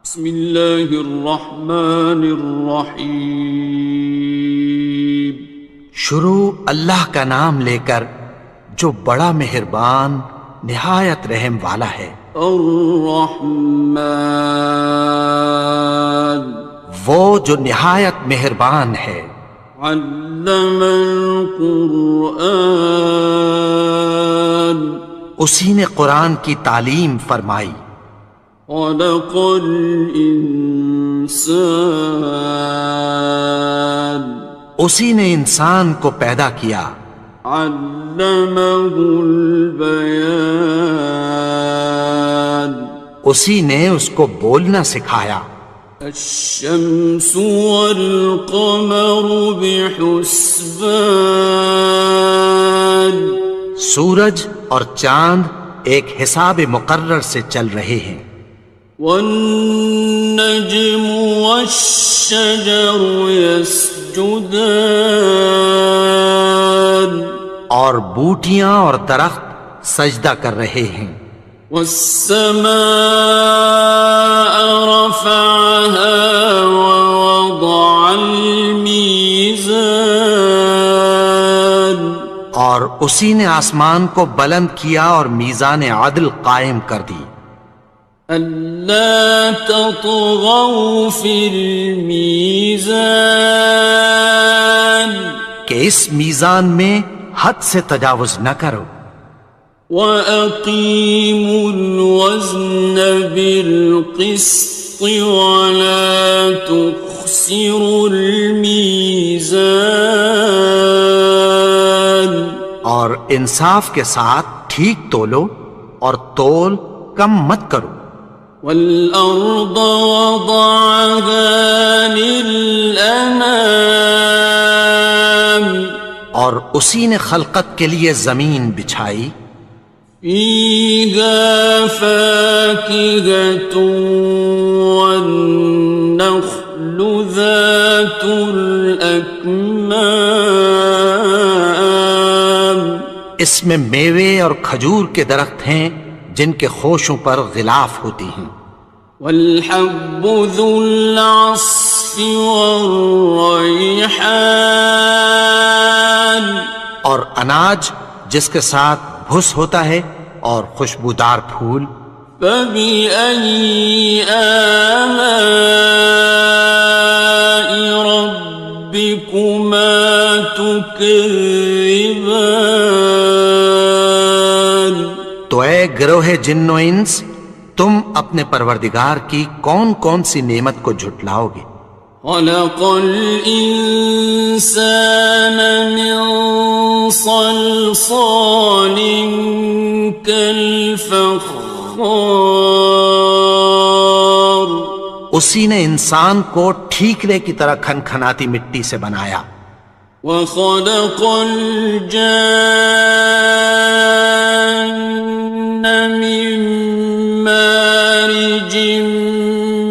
بسم اللہ الرحمن الرحیم۔ شروع اللہ کا نام لے کر جو بڑا مہربان نہایت رحم والا ہے۔ الرحمن، وہ جو نہایت مہربان ہے۔ علم القرآن، اسی نے قرآن کی تعلیم فرمائی۔ خلق الانسان، اسی نے انسان کو پیدا کیا۔ علمہ البیان، اسی نے اس کو بولنا سکھایا۔ الشمس والقمر بحسبان، سورج اور چاند ایک حساب مقرر سے چل رہے ہیں۔ والنجم والشجر يسجدان، اور بوٹیاں اور درخت سجدہ کر رہے ہیں۔ والسماء رفعها ووضع الميزان، اور اسی نے آسمان کو بلند کیا اور میزان عدل قائم کر دی۔ ألا تطغوا في الميزان، کہ اس میزان میں حد سے تجاوز نہ کرو۔ وَأَقِيمُوا الْوَزْنَ بِالْقِسْطِ وَلَا تُخْسِرُوا الْمِيزَانَ، اور انصاف کے ساتھ ٹھیک تولو اور تول کم مت کرو۔ وَالْأَرْضَ وَضَعَهَا لِلْأَنَامِ، اور اسی نے خلقت کے لیے زمین بچھائی۔ فِيهَا فَاكِهَةٌ وَالنَّخْلُ ذَاتُ الْأَكْمَامِ، اس میں میوے اور کھجور کے درخت ہیں جن کے خوشوں پر غلاف ہوتی ہیں۔ وَالْحَبُّ ذُو الْعَصْفِ وَالرَّيْحَانِ، اور اناج جس کے ساتھ بھس ہوتا ہے اور خوشبودار پھول۔ فَبِأَيِّ آلَاءِ رَبِّكُمَا تُكَذِّبَانِ، تو اے گروہ جن و انس، تم اپنے پروردگار کی کون کون سی نعمت کو جھٹلاؤ گے؟ خَلَقَ الْإِنسَانَ مِنْ صَلْصَالٍ كَالْفَخَّارِ، اسی نے انسان کو ٹھیکرے کی طرح کھنکھناتی مٹی سے بنایا۔ وَخَلَقَ الْجَانَّ مِن مَّارِجٍ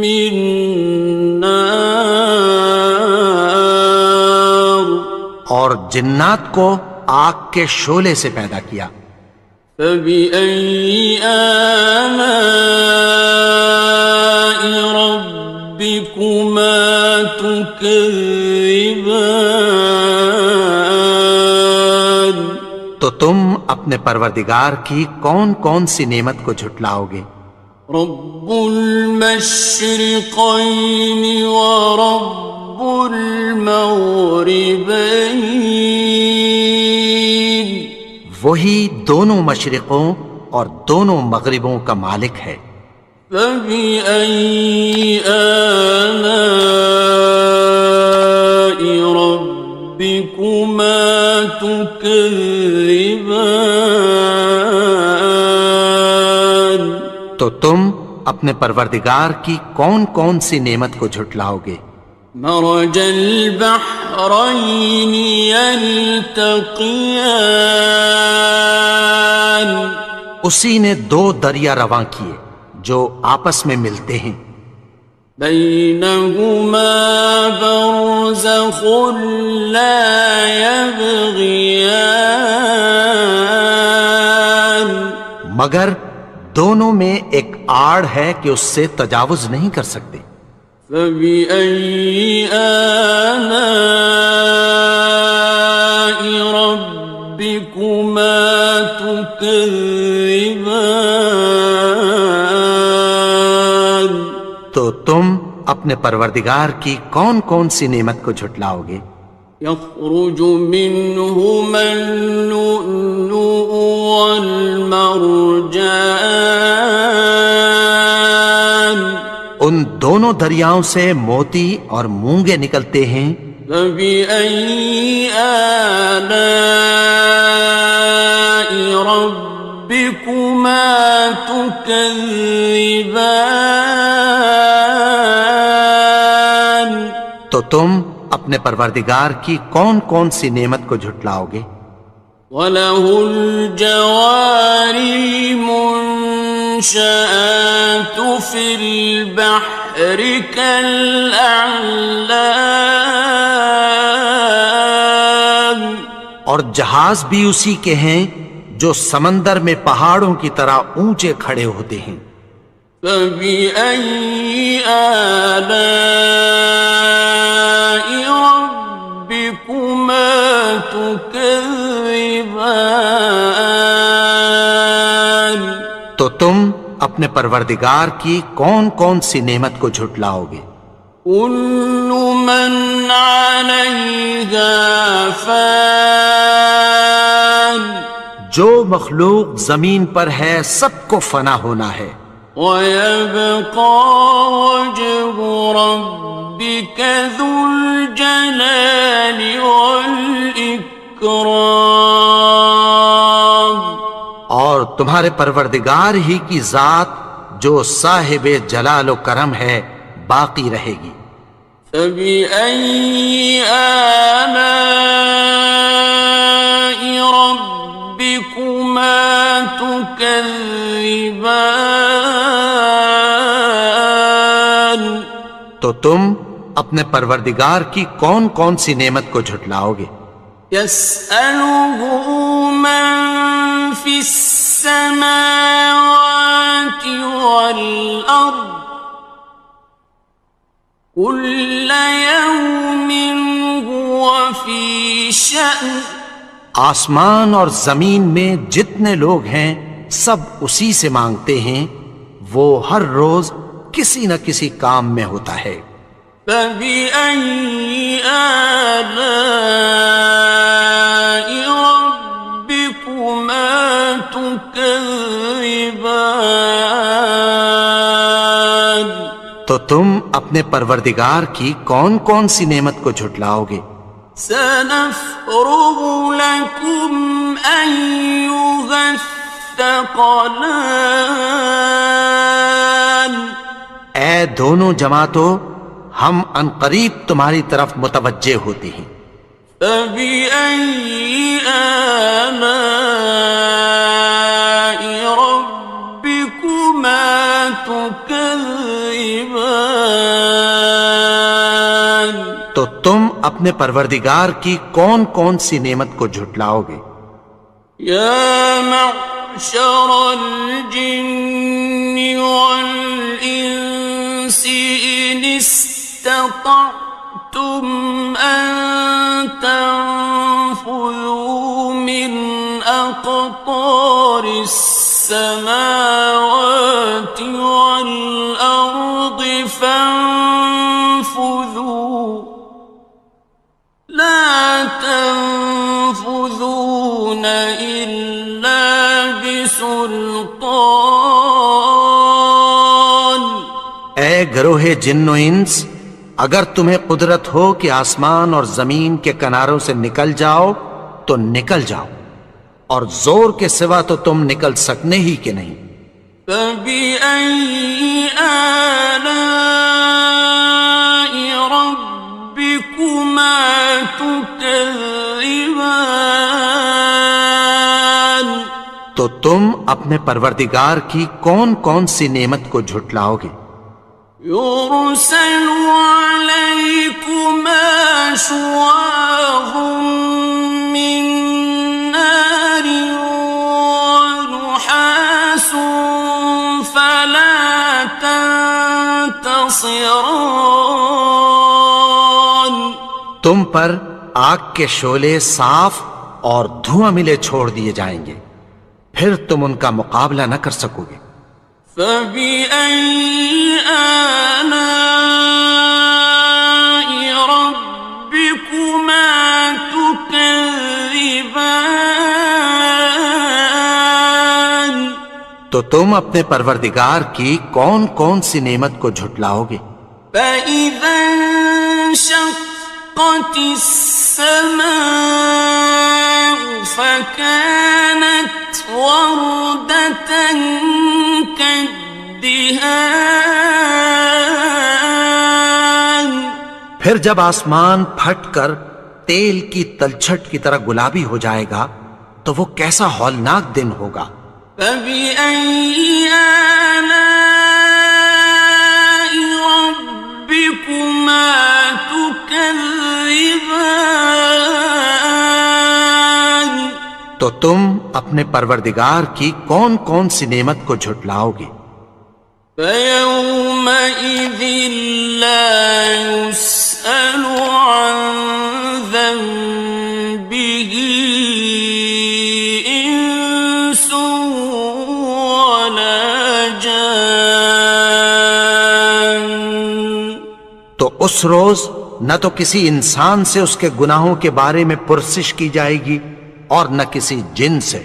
مِّن نَّارٍ، اور جنات کو آگ کے شعلے سے پیدا کیا۔ فَبِأَيِّ آلَاءِ رَبِّكُمَا تُكَذِّبَانِ، تو تم اپنے پروردگار کی کون کون سی نعمت کو جھٹلاؤ گے؟ رب المشرقین ورب المغربین، وہی دونوں مشرقوں اور دونوں مغربوں کا مالک ہے۔ فَبِأَيِّ آلَاءِ رَبِّكُمَا تُكَذِّبَانِ، تو تم اپنے پروردگار کی کون کون سی نعمت کو جھٹلاؤ گے؟ مرج البحرین یلتقیان، اسی نے دو دریا رواں کیے جو آپس میں ملتے ہیں۔ بینہما برزخ لا یبغیان، مگر دونوں میں ایک آڑ ہے کہ اس سے تجاوز نہیں کر سکتے۔ فبأي آلاء ربكما تكذبان؟ تو تم اپنے پروردگار کی کون کون سی نعمت کو جھٹلاؤ گے؟ يخرج منهما اللؤلؤ والمرجان، ان دونوں دریاؤں سے موتی اور مونگے نکلتے ہیں۔ فبأي آلاء ربكما تكذبان؟ تو تم اپنے پروردگار کی کون کون سی نعمت کو جھٹلاؤ گے؟ وَلَهُ الْجَوَارِ الْمُنشَآتُ فِي الْبَحْرِ كَالْأَعْلَامِ، اور جہاز بھی اسی کے ہیں جو سمندر میں پہاڑوں کی طرح اونچے کھڑے ہوتے ہیں۔ فَبِأَيِّ آلَاءِ رَبِّكُمَا تُكَذِّبَانِ؟ تو تم اپنے پروردگار کی کون کون سی نعمت کو جھٹلاؤ گے؟ كُلُّ مَنْ عَلَيْهَا فَانٍ، جو مخلوق زمین پر ہے سب کو فنا ہونا ہے۔ وَيَبْقَى وَجْهُ رَبِّكَ ذُو الْجَلَالِ وَالْإِكْرَامِ، اور تمہارے پروردگار ہی کی ذات جو صاحب جلال و کرم ہے باقی رہے گی۔ فَبِأَيِّ آلَاءِ رَبِّكُمَا تُكَذِّبَانِ؟ تو تم اپنے پروردگار کی کون کون سی نعمت کو جھٹلاؤ گے؟ يَسْأَلُهُ مَن فِي السَّمَاوَاتِ وَالْأَرْضِ كُلَّ يَوْمٍ هُوَ فِي شَأْنٍ، آسمان اور زمین میں جتنے لوگ ہیں سب اسی سے مانگتے ہیں، وہ ہر روز کسی نہ کسی کام میں ہوتا ہے۔ فَبِأَيِّ آلَاءِ رَبِّكُمَا تُكَذِّبَانِ؟ تو تم اپنے پروردگار کی کون کون سی نعمت کو جھٹلاؤ گے؟ سَنَفْرُغُ لَكُمْ أَيُّهَ الثَّقَلَانِ، اے دونوں جماعتوں، ہم عنقریب تمہاری طرف متوجہ ہوتے ہیں۔ فَبِأَيِّ آلَاءِ رَبِّكُمَا تُكَذِّبَانِ؟ تو تم اپنے پروردگار کی کون کون سی نعمت کو جھٹلاؤ گے؟ يَا مَعْشَرَ الْجِنِّ وَالْإِنسِ إِنِ اسْتَطَعْتُمْ أَن تَنفُذُوا مِنْ أَقْطَارِ السَّمَاوَاتِ وَالْأَرْضِ فَانفُذُوا لَا تَنفُذُونَ إِلَّا بِسُلْطَانٍ۔ اے گروہ جن و انس، اگر تمہیں قدرت ہو کہ آسمان اور زمین کے کناروں سے نکل جاؤ تو نکل جاؤ، اور زور کے سوا تو تم نکل سکنے ہی کہ نہیں۔ فَبِأَيِّ آلَاءِ رَبِّكُمَا تُكَذِّبَانِ؟ تو تم اپنے پروردگار کی کون کون سی نعمت کو جھٹلاؤ گے؟ يُرْسَلُ عَلَيْكُمَا شُوَاظٌ مِّن نَّارٍ وَنُحَاسٌ خاصران. تم پر آگ کے شعلے صاف اور دھواں ملے چھوڑ دیے جائیں گے، پھر تم ان کا مقابلہ نہ کر سکو گے۔ فبأي آلاء ربكما تكذبان. تو تم اپنے پروردگار کی کون کون سی نعمت کو جھٹلاؤ گے؟ فإذا انشقت السماء فكانت وردة كالدهان. پھر جب آسمان پھٹ کر تیل کی تلچھٹ کی طرح گلابی ہو جائے گا تو وہ کیسا ہولناک دن ہوگا۔ فبأي آلاء ربكما تكذبان. تو تم اپنے پروردگار کی کون کون سی نعمت کو جھٹلاؤ گے؟ فيومئذ لا يسأل عن ذنبه إنس ولا جان. تو اس روز نہ تو کسی انسان سے اس کے گناہوں کے بارے میں پرسش کی جائے گی اور نہ کسی جن سے۔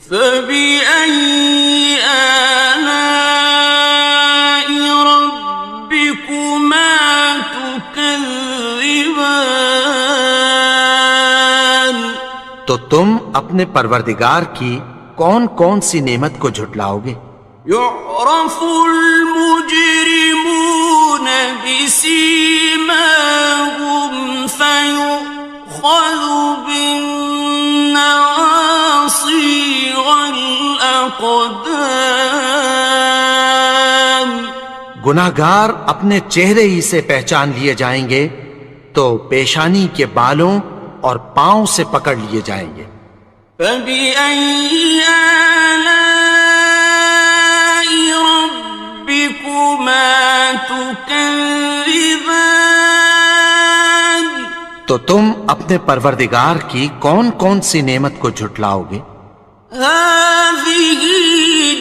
فبأي آلاء ربكما تكذبان. تو تم اپنے پروردگار کی کون کون سی نعمت کو جھٹلاؤ گے؟ يعرف المجرمون بسيماهم فيؤخذ بالنواصي والأقدام. گناہگار اپنے چہرے ہی سے پہچان لیے جائیں گے تو پیشانی کے بالوں اور پاؤں سے پکڑ لیے جائیں گے۔ فبأي آلاء ربكما تكذبان. تو تم اپنے پروردگار کی کون کون سی نعمت کو جھٹلاؤ گے؟ هذه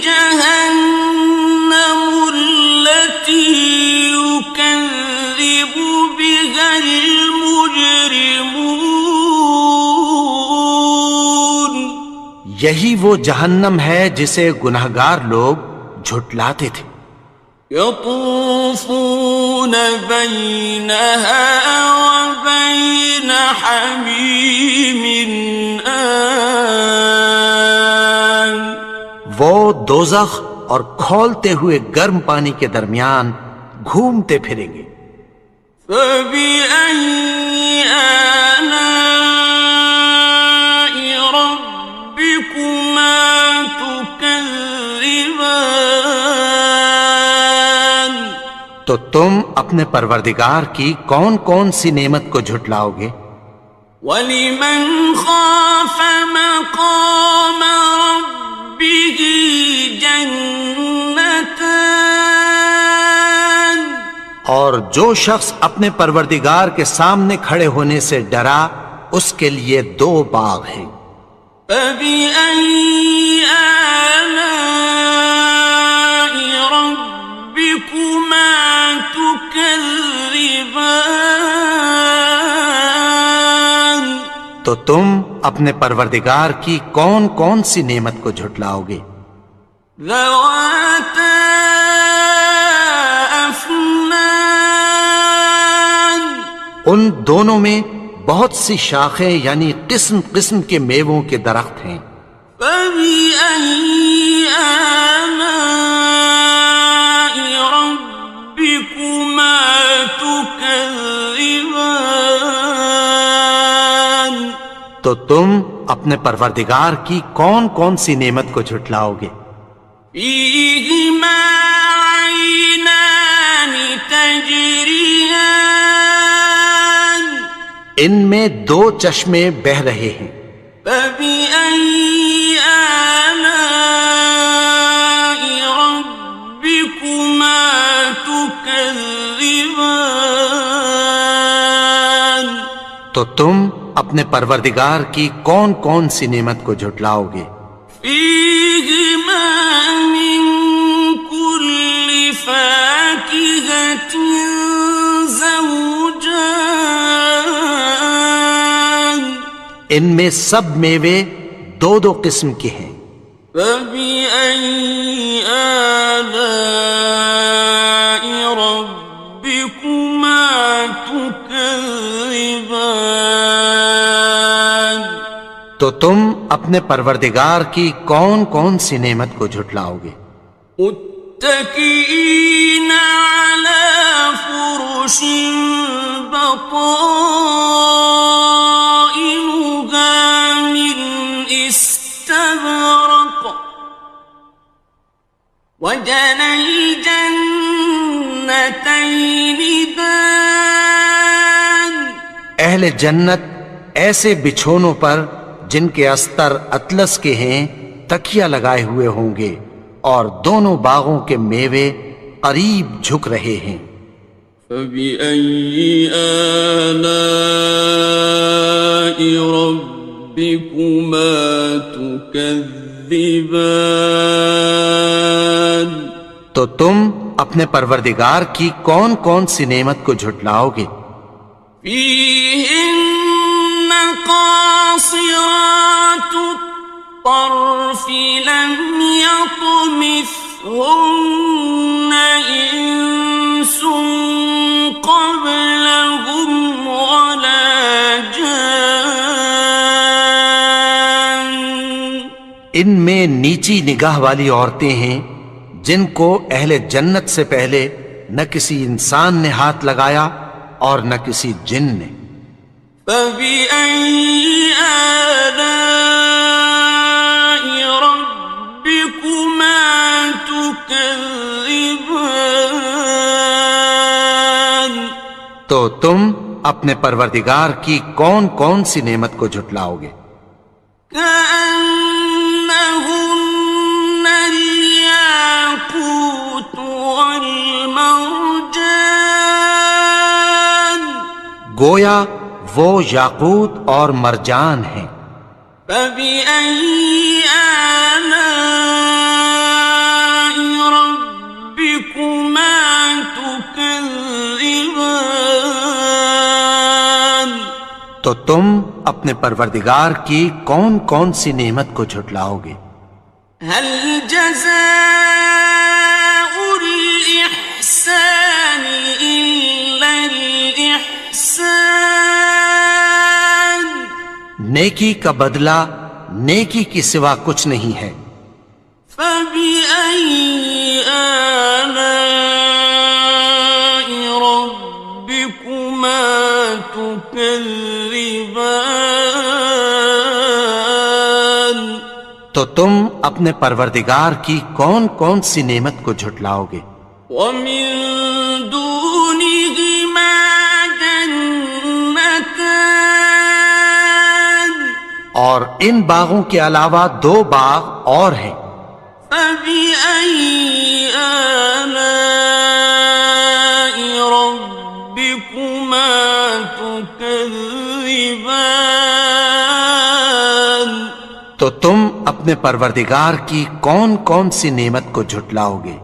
جهنم التي يكذب بها المجرمون. یہی وہ جہنم ہے جسے گناہگار لوگ جھٹلاتے تھے۔ يطوفون بينها وبين حميم آن. وہ دوزخ اور کھولتے ہوئے گرم پانی کے درمیان گھومتے پھریں گے۔ فبأي آلاء ربكما تكذبان. تو تم اپنے پروردگار کی کون کون سی نعمت کو جھٹلاؤ گے؟ وَلِمَنْ خَافَ مَقَامَ رَبِّهِ جَنَّتَانِ. اور جو شخص اپنے پروردگار کے سامنے کھڑے ہونے سے ڈرا اس کے لیے دو باغ ہیں۔ فَبِأَيِّ آلَاءِ رَبِّكُمَا تُكَذِّبَانِ. تو تم اپنے پروردگار کی کون کون سی نعمت کو جھٹلاؤ گے؟ ذَوَاتَا أَفْنَانٍ. ان دونوں میں بہت سی شاخیں یعنی قسم قسم کے میووں کے درخت ہیں۔ فَبِأَيِّ آلَاءِ رَبِّكُمَا تُكَذِّبَانِ. تو تم اپنے پروردگار کی کون کون سی نعمت کو جھٹلاؤ گے؟ فِيهِمَا عَيْنَانِ تَجْرِيَانِ. ان میں دو چشمے بہہ رہے ہیں۔ فَبِأَيِّ آلَاءِ رَبِّكُمَا تُكَذِّبَانِ. تكذبان تو تم اپنے پروردگار کی کون کون سی نعمت کو جھٹلاؤ گے؟ فيهما من كل فاكهة زوجان ان میں سب میوے دو دو قسم کے ہیں۔ فبأي آلاء ربكما تكذبان تو تم اپنے پروردگار کی کون کون سی نعمت کو جھٹلاؤ گے؟ متكئين على فرش بطائنها من استبرق وجنى الجنتين دان اہل جنت ایسے بچھونوں پر جن کے استر اطلس کے ہیں تکیہ لگائے ہوئے ہوں گے، اور دونوں باغوں کے میوے قریب جھک رہے ہیں۔ فبأي آلاء ربكما تكذبان تو تم اپنے پروردگار کی کون کون سی نعمت کو جھٹلاؤ گے؟ فيهن قاصرات الطرف لم يطمثهن إنس قبلهم ولا جان ان میں نیچی نگاہ والی عورتیں ہیں جن کو اہل جنت سے پہلے نہ کسی انسان نے ہاتھ لگایا اور نہ کسی جن نے۔ فبأي آلاء ربكما تكذبان تو تم اپنے پروردگار کی کون کون سی نعمت کو جھٹلاؤ گے؟ كأنهن الياقوت والمرجان گویا وہ یاقوت اور مرجان ہیں۔ فبأي آلاء ربكما تكذبان تو تم اپنے پروردگار کی کون کون سی نعمت کو جھٹلاؤ گے؟ هل جزاء الإحسان إلا الإحسان نیکی کا بدلہ نیکی کی سوا کچھ نہیں ہے۔ فبأي آلاء ربكما تكذبان تو تم اپنے پروردگار کی کون کون سی نعمت کو جھٹلاؤ گے؟ ومن دونهما جنتان اور ان باغوں کے علاوہ دو باغ اور ہیں۔ فبأي آلاء ربكما تكذبان تو تم اپنے پروردگار کی کون کون سی نعمت کو جھٹلاؤ گے؟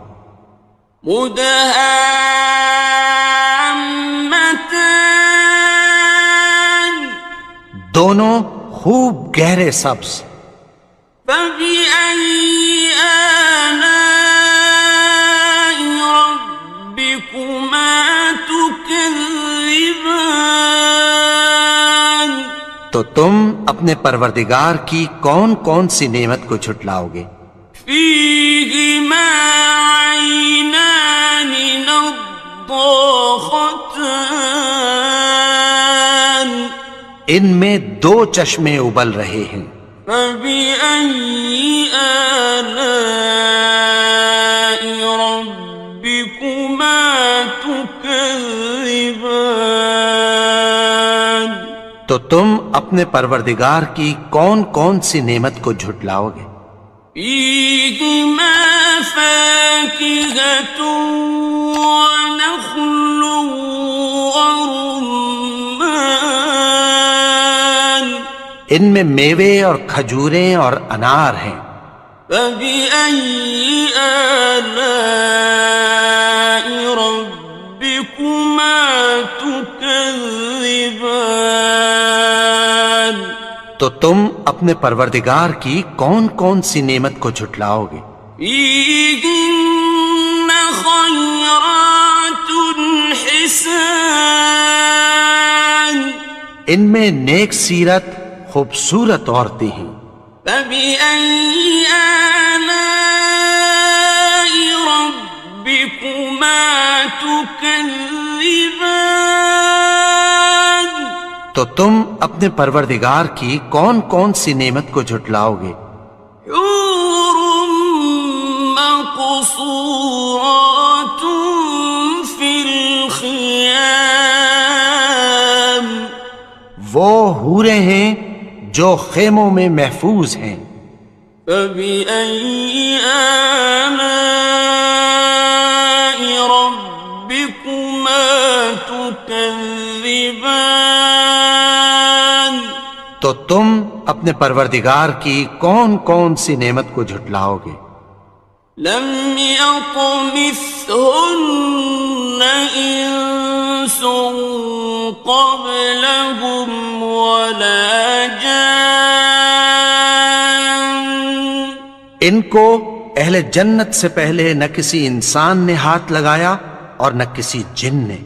مدهامتان دونوں خوب گہرے سبز۔ فبأي آلاء ربكما تكذبان تو تم اپنے پروردگار کی کون کون سی نعمت کو جھٹلاؤ گے؟ فيهما عينان نضاختان ان میں دو چشمے ابل رہے ہیں۔ فبأي آلاء ربكما تكذبان تو تم اپنے پروردگار کی کون کون سی نعمت کو جھٹلاؤ گے؟ فيهما فاكهة ونخل ورمان ان میں میوے اور کھجوریں اور انار ہیں. فبأي آلاء ربكما تكذبان تو تم اپنے پروردگار کی کون کون سی نعمت کو جھٹلاؤ گے؟ فيهن خيرات حسان ان میں نیک سیرت خوبصورت عورتیں ہیں. فبأي آلاء ربكما تكذبان تو تم اپنے پروردگار کی کون کون سی نعمت کو جھٹلاؤ گے؟ حور مقصورات في الخيام وہ حوریں ہیں جو خیموں میں محفوظ ہیں. فبأي آلاء ربكما تكذبان تو تم اپنے پروردگار کی کون کون سی نعمت کو جھٹلاؤ گے؟ لم يطمثهن إنس قبلهم ولا جان ان کو اہل جنت سے پہلے نہ کسی انسان نے ہاتھ لگایا اور نہ کسی جن نے.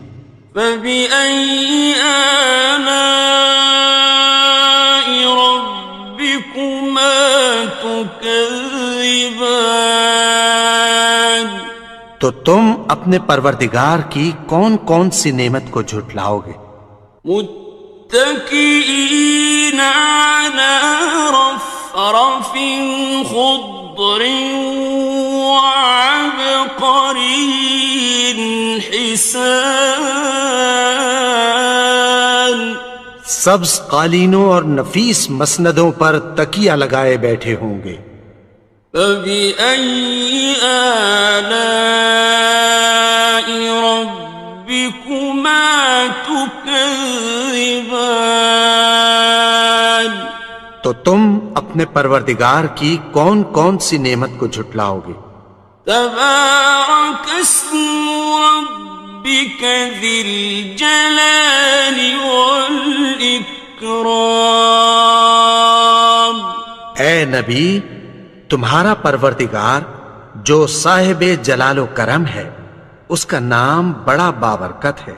فبأي آلاء ربكما تكذبان تو تم اپنے پروردگار کی کون کون سی نعمت کو جھٹلاؤ گے؟ متكئين على رفرف خضر وعبقري حسان سبز قالینوں اور نفیس مسندوں پر تکیہ لگائے بیٹھے ہوں گے. فبأي آلاء ربكما تكذبان تو تم اپنے پروردگار کی کون کون سی نعمت کو جھٹلاؤ گے؟ تبارك اسم ربك ذي الجلال والإكرام اے نبی، تمہارا پروردگار جو صاحب جلال و کرم ہے، اس کا نام بڑا بابرکت ہے.